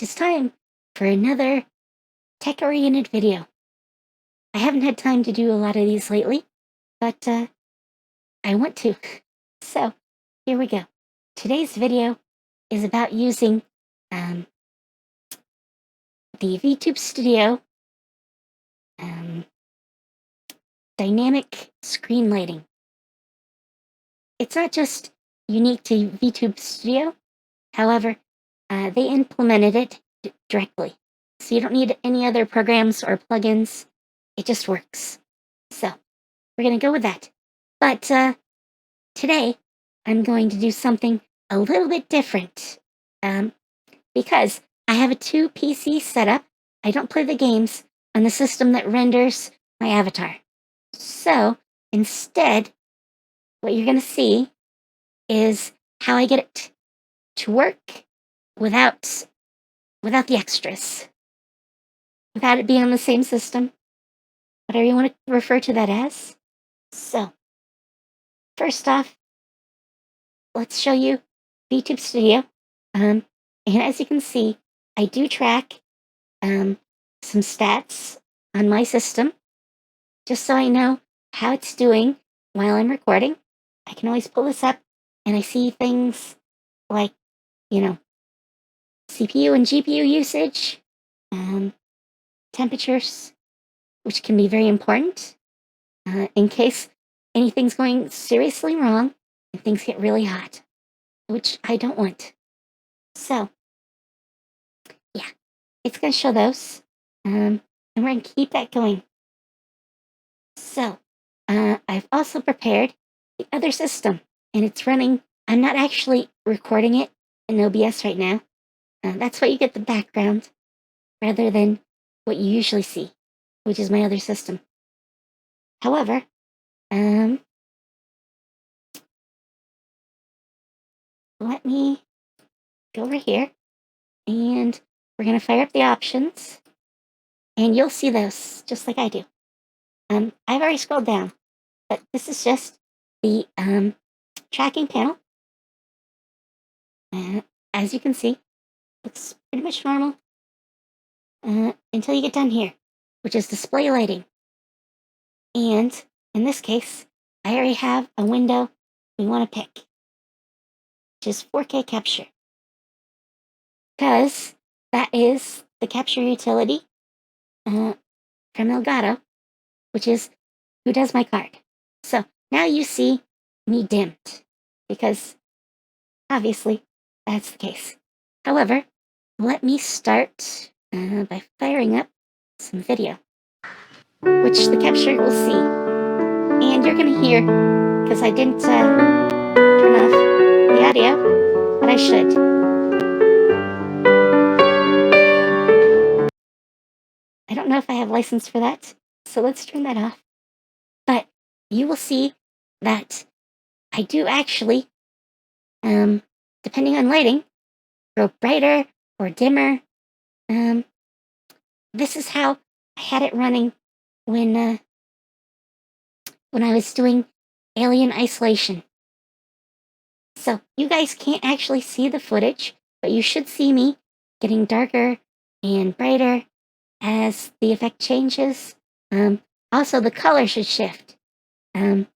it is time for another tech-oriented video. I haven't had time to do a lot of these lately, but I want to. So, here we go. Today's video is about using the Vtube Studio dynamic screen lighting. It's not just unique to Vtube Studio, however, they implemented it directly. So you don't need any other programs or plugins. It just works. So we're going to go with that. But today I'm going to do something a little bit different because I have a 2 PC setup. I don't play the games on the system that renders my avatar. So instead, what you're going to see is how I get it to work without the extras, without it being on the same system, whatever you want to refer to that as. So, first off, let's show you Vtube Studio. And as you can see, I do track some stats on my system, just so I know how it's doing while I'm recording. I can always pull this up and I see things like, CPU and GPU usage, temperatures, which can be very important in case anything's going seriously wrong and things get really hot, which I don't want. So, yeah, it's going to show those, and we're going to keep that going. So, I've also prepared the other system, and it's running. I'm not actually recording it in OBS right now. That's why you get the background rather than what you usually see, which is my other system. However, let me go over here and we're going to fire up the options and you'll see those just like I do. I've already scrolled down, but this is just the tracking panel. As you can see, looks pretty much normal until you get down here, which is display lighting. And in this case, I already have a window we want to pick, which is 4K capture, because that is the capture utility from Elgato, which is who does my card. So now you see me dimmed, because obviously that's the case. However, let me start by firing up some video, which the capture will see. And you're going to hear, because I didn't turn off the audio, but I should. I don't know if I have license for that, so let's turn that off. But you will see that I do actually, depending on lighting, go brighter or dimmer. This is how I had it running when I was doing Alien Isolation. So you guys can't actually see the footage, but you should see me getting darker and brighter as the effect changes. Also, the color should shift. It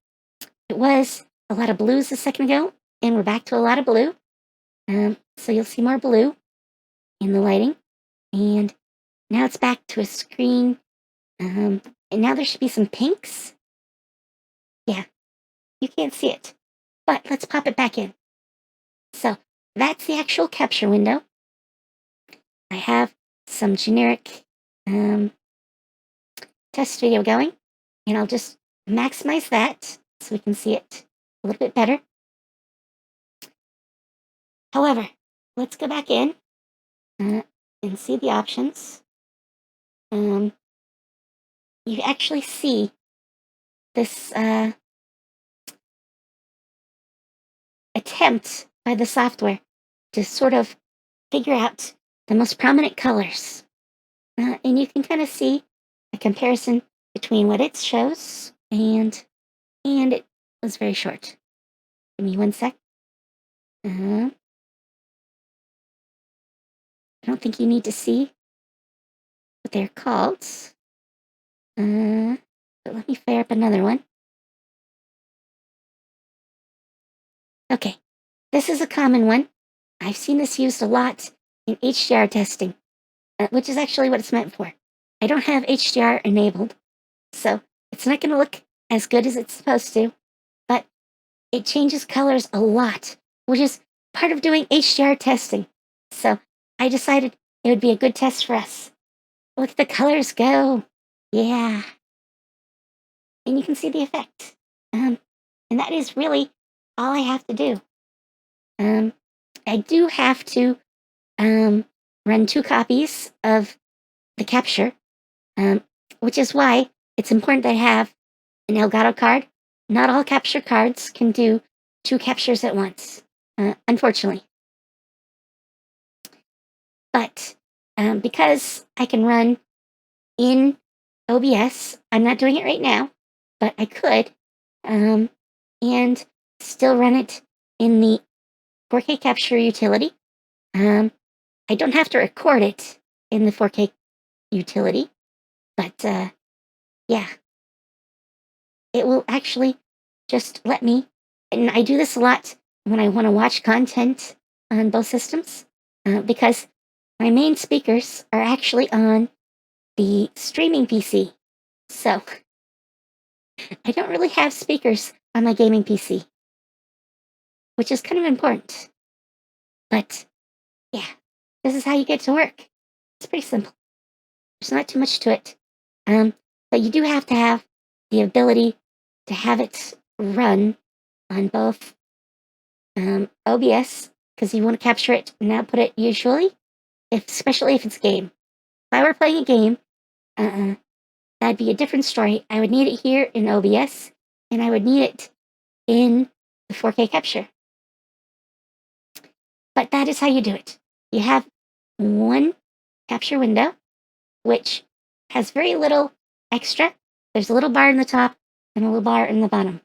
was a lot of blues a second ago, and we're back to a lot of blue. So you'll see more blue in the lighting. And now it's back to a screen. And now there should be some pinks. Yeah, you can't see it, but let's pop it back in. So that's the actual capture window. I have some generic test video going, and I'll just maximize that so we can see it a little bit better. However, let's go back in and see the options. You actually see this attempt by the software to sort of figure out the most prominent colors. And you can kind of see a comparison between what it shows and it was very short. Give me one sec. I don't think you need to see what they're called. But let me fire up another one. Okay, this is a common one. I've seen this used a lot in HDR testing, which is actually what it's meant for. I don't have HDR enabled, so it's not going to look as good as it's supposed to, but it changes colors a lot, which is part of doing HDR testing. So I decided it would be a good test for us. Look at the colors go. Yeah. And you can see the effect. And that is really all I have to do. Um, I do have to run 2 copies of the capture, um, which is why it's important that I have an Elgato card. Not all capture cards can do 2 captures at once, unfortunately. But because I can run in OBS, I'm not doing it right now, but I could, and still run it in the 4K capture utility. I don't have to record it in the 4K utility, but yeah, it will actually just let me, and I do this a lot when I want to watch content on both systems, because my main speakers are actually on the streaming PC. So I don't really have speakers on my gaming PC, which is kind of important. But yeah, this is how you get to work. It's pretty simple. There's not too much to it. But you do have to have the ability to have it run on both OBS, because you want to capture it and output it usually, especially if it's a game. If I were playing a game, that'd be a different story. I would need it here in OBS, and I would need it in the 4K capture. But that is how you do it. You have one capture window, which has very little extra. There's a little bar in the top and a little bar in the bottom.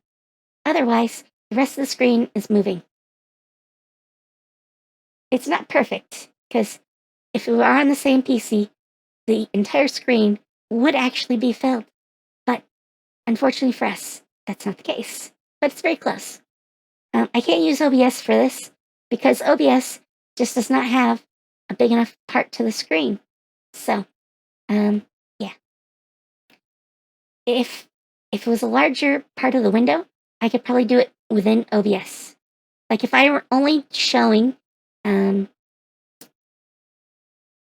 Otherwise, the rest of the screen is moving. It's not perfect, because if we were on the same PC, the entire screen would actually be filled. But unfortunately for us, that's not the case. But it's very close. I can't use OBS for this because OBS just does not have a big enough part to the screen. So, yeah. If it was a larger part of the window, I could probably do it within OBS. Like if I were only showing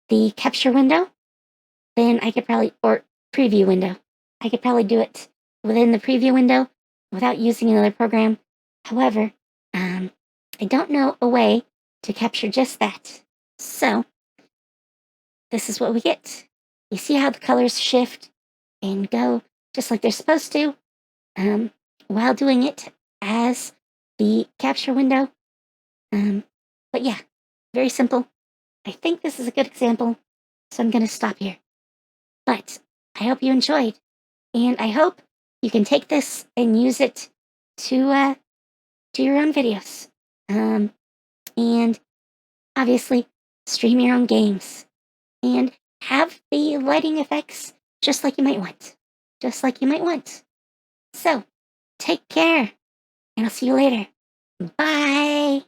the capture window, then I could probably, or preview window, I could probably do it within the preview window without using another program. However, I don't know a way to capture just that. So this is what we get. You see how the colors shift and go just like they're supposed to, while doing it as the capture window. But yeah, very simple. I think this is a good example, so I'm going to stop here. But I hope you enjoyed, and I hope you can take this and use it to do your own videos. And obviously stream your own games and have the lighting effects just like you might want. Just like you might want. So, take care, and I'll see you later. Bye.